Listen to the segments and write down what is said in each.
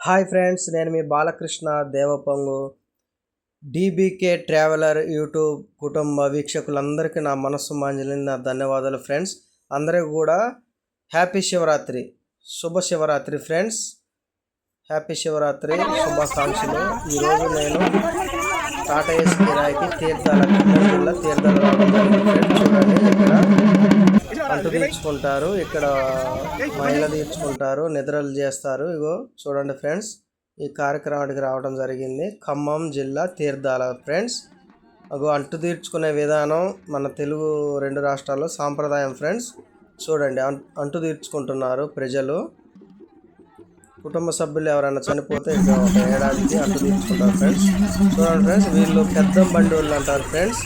Hi friends, నేను మీ Balakrishna దేవపంగు. డీబీకే traveller YouTube కుటుంబ వీక్షకులందరికీ నా మనస్సు మాంజలి నా ధన్యవాదాలు ఫ్రెండ్స్. అందరికీ కూడా హ్యాపీ శివరాత్రి, శుభ శివరాత్రి ఫ్రెండ్స్. హ్యాపీ శివరాత్రి శుభాకాంక్షలు. ఈరోజు నేను టాటా ఏస్ కిరాయికి ఖమ్మం తీర్థాలు రావడం జరిగింది ఫ్రెండ్స్. చూడండి, ఇక్కడ అంటు తీర్చుకుంటారు, ఇక్కడ మహిళ తీర్చుకుంటారు, నిద్రలు చేస్తారు. ఇగో చూడండి ఫ్రెండ్స్, ఈ కార్యక్రమానికి రావడం జరిగింది. ఖమ్మం జిల్లా తీర్థాల ఫ్రెండ్స్. అగో అంటు తీర్చుకునే విధానం మన తెలుగు రెండు రాష్ట్రాల్లో సాంప్రదాయం ఫ్రెండ్స్. చూడండి, అంటు తీర్చుకుంటున్నారు ప్రజలు. కుటుంబ సభ్యులు ఎవరైనా చనిపోతే ఒక ఏడాదికి అంటు తీర్చుకుంటారు ఫ్రెండ్స్. చూడండి ఫ్రెండ్స్, వీళ్ళు పెద్ద బండి అంటారు ఫ్రెండ్స్.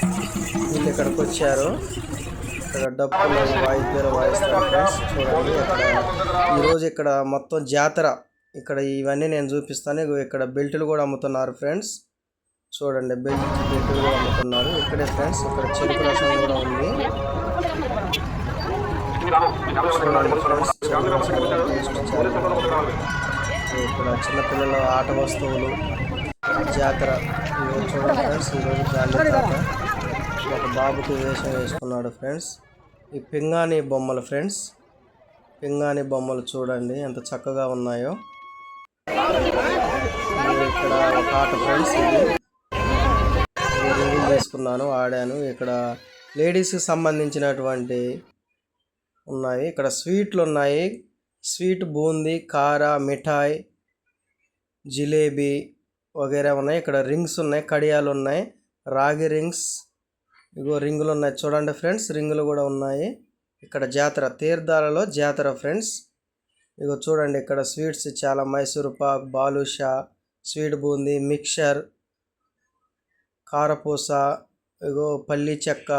వీళ్ళు ఇక్కడికి వచ్చారు, ఇక్కడ డప్పులు వాయిద్యాలు వాయిస్తారు ఫ్రెండ్స్. చూడండి, ఈరోజు ఇక్కడ మొత్తం జాతర. ఇక్కడ ఇవన్నీ నేను చూపిస్తాను. ఇక్కడ బెల్టులు కూడా అమ్ముతున్నారు ఫ్రెండ్స్. చూడండి, బెల్టులు కూడా అమ్ముతున్నారు ఇక్కడే ఫ్రెండ్స్. ఇక్కడ చెరుకు రసం కూడా ఉంది. చూడండి ఫ్రెండ్స్, ఇక్కడ చిన్నపిల్లల ఆట వస్తువులు, జాతర. చూడండి ఫ్రెండ్స్, ఈరోజు గాంధీ తాత ఒక బాబుకి వేషం వేసుకున్నాడు ఫ్రెండ్స్. ఈ పింగాణి బొమ్మలు ఫ్రెండ్స్, పింగాణి బొమ్మలు చూడండి ఎంత చక్కగా ఉన్నాయో. ఇక్కడ ఒక ఆట ఫ్రెండ్స్, ఇది రింగులు తీసుకున్నాను, ఆడాను. ఇక్కడ లేడీస్కి సంబంధించినటువంటి ఉన్నాయి. ఇక్కడ స్వీట్లు ఉన్నాయి, స్వీట్ బూందీ, కారా, మిఠాయి, జిలేబీ వగేరా ఉన్నాయి. ఇక్కడ రింగ్స్ ఉన్నాయి, కడియాలు ఉన్నాయి, రాగి రింగ్స్. ఇగో రింగులు ఉన్నాయి చూడండి ఫ్రెండ్స్, రింగులు కూడా ఉన్నాయి. ఇక్కడ జాతర, తీర్థాలలో జాతర ఫ్రెండ్స్. ఇగో చూడండి, ఇక్కడ స్వీట్స్ చాలా, మైసూర్ పాక్, బాలుషా, స్వీట్ బూందీ, మిక్చర్, కారపూస, ఇగో పల్లి చెక్క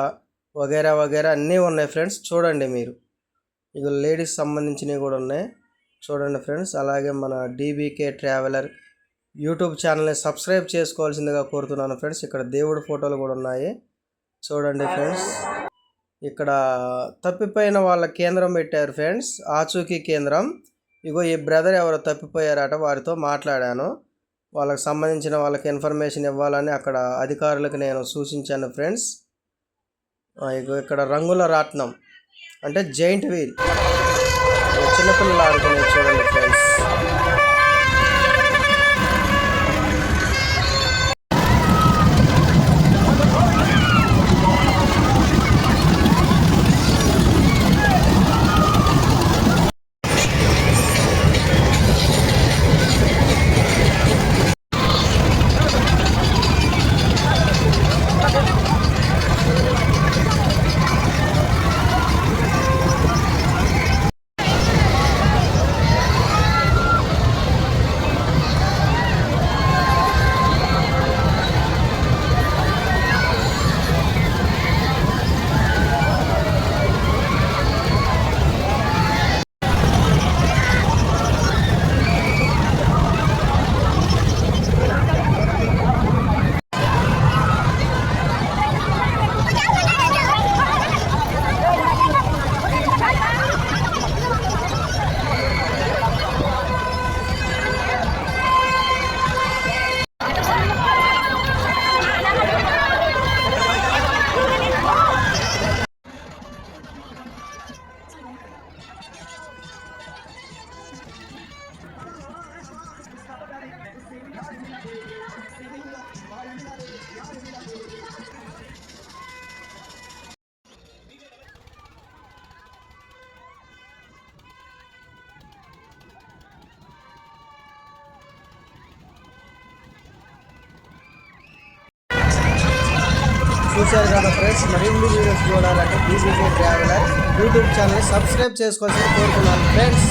వగేరా వగేరా అన్నీ ఉన్నాయి ఫ్రెండ్స్. చూడండి మీరు, ఇక లేడీస్ సంబంధించినవి కూడా ఉన్నాయి చూడండి ఫ్రెండ్స్. అలాగే మన డీబీకే ట్రావెలర్ యూట్యూబ్ ఛానల్ని సబ్స్క్రైబ్ చేసుకోవాల్సిందిగా కోరుతున్నాను ఫ్రెండ్స్. ఇక్కడ దేవుడి ఫోటోలు కూడా ఉన్నాయి చూడండి ఫ్రెండ్స్. ఇక్కడ తప్పిపోయిన వాళ్ళ కేంద్రం పెట్టారు ఫ్రెండ్స్, ఆచూకీ కేంద్రం. ఇగో ఈ బ్రదర్ ఎవరో తప్పిపోయారట, వారితో మాట్లాడాను. వాళ్ళకి సంబంధించిన వాళ్ళకి ఇన్ఫర్మేషన్ ఇవ్వాలని అక్కడ అధికారులకు నేను సూచించాను ఫ్రెండ్స్. ఇగో ఇక్కడ రంగుల రాట్నం అంటే జైంట్ వీల్, చిన్నపిల్లలు ఆడుకునే చూడండి ఫ్రెండ్స్. చూశారు కదా ఫ్రెండ్స్, మరిన్ని వీడియోస్ చూడాలంటే డీబీకే ట్రావెలర్ యూట్యూబ్ ఛానల్ని సబ్స్క్రైబ్ చేసుకోవాల్సింది కోరుతున్నాను ఫ్రెండ్స్.